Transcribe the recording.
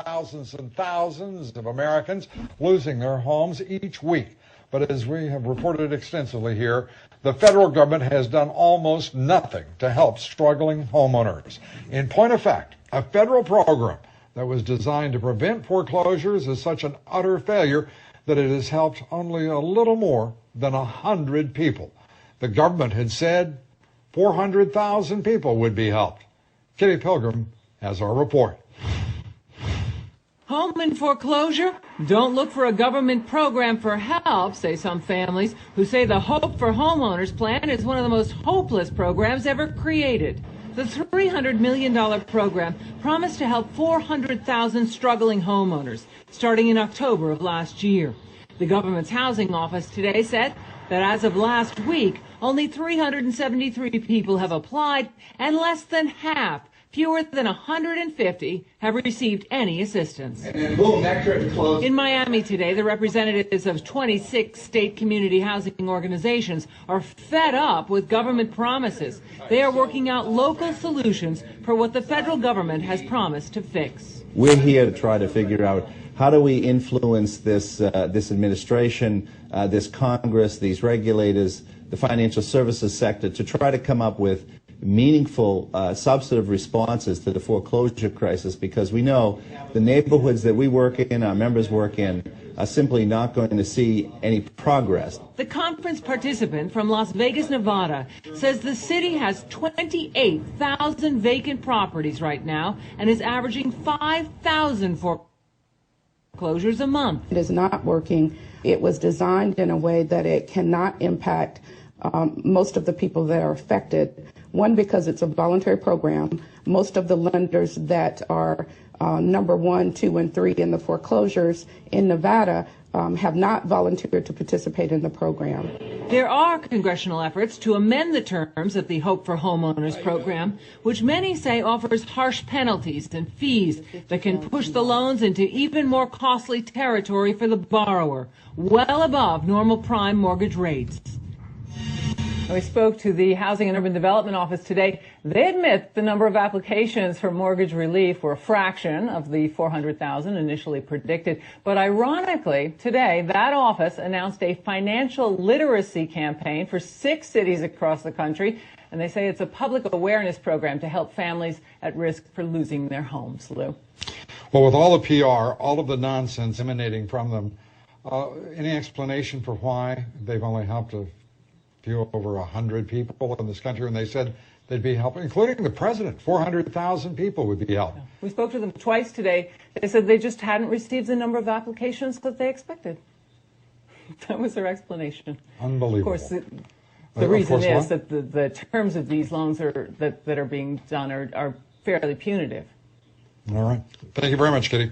thousands and thousands of Americans losing their homes each week. But as we have reported extensively here, the federal government has done almost nothing to help struggling homeowners. In point of fact, a federal program that was designed to prevent foreclosures is such an utter failure that it has helped only a little more than 100 people. The government had said 400,000 people would be helped. Kitty Pilgrim has our report. Home in foreclosure? Don't look for a government program for help, say some families who say the Hope for Homeowners plan is one of the most hopeless programs ever created. The $300 million program promised to help 400,000 struggling homeowners starting in October of last year. The government's housing office today said that as of last week, only 373 people have applied and less than half, fewer than 150, have received any assistance. And then boom, that curtain closed. In Miami today, the representatives of 26 state community housing organizations are fed up with government promises. They are working out local solutions for what the federal government has promised to fix. We're here to try to figure out how do we influence this administration, this Congress, these regulators, the financial services sector to try to come up with meaningful, substantive responses to the foreclosure crisis, because we know the neighborhoods that we work in, our members work in, are simply not going to see any progress. The conference participant from Las Vegas, Nevada, says the city has 28,000 vacant properties right now and is averaging 5,000 foreclosures a month. It is not working. It was designed in a way that it cannot impact most of the people that are affected. One, because it's a voluntary program. Most of the lenders that are number 1, 2, and 3 in the foreclosures in Nevada have not volunteered to participate in the program. There are congressional efforts to amend the terms of the Hope for Homeowners program, which many say offers harsh penalties and fees that can push the loans into even more costly territory for the borrower, well above normal prime mortgage rates. We spoke to the Housing and Urban Development Office today. They admit the number of applications for mortgage relief were a fraction of the 400,000 initially predicted. But ironically, today, that office announced a financial literacy campaign for 6 cities across the country. And they say it's a public awareness program to help families at risk for losing their homes. Lou? Well, with all the PR, all of the nonsense emanating from them, any explanation for why they've only helped over 100 people in this country, and they said they'd be helping, including the president. 400,000 people would be helped. We spoke to them twice today. They said they just hadn't received the number of applications that they expected. That was their explanation. Unbelievable. Of course, the reason is that the terms of these loans that are being done are fairly punitive. All right. Thank you very much, Kitty.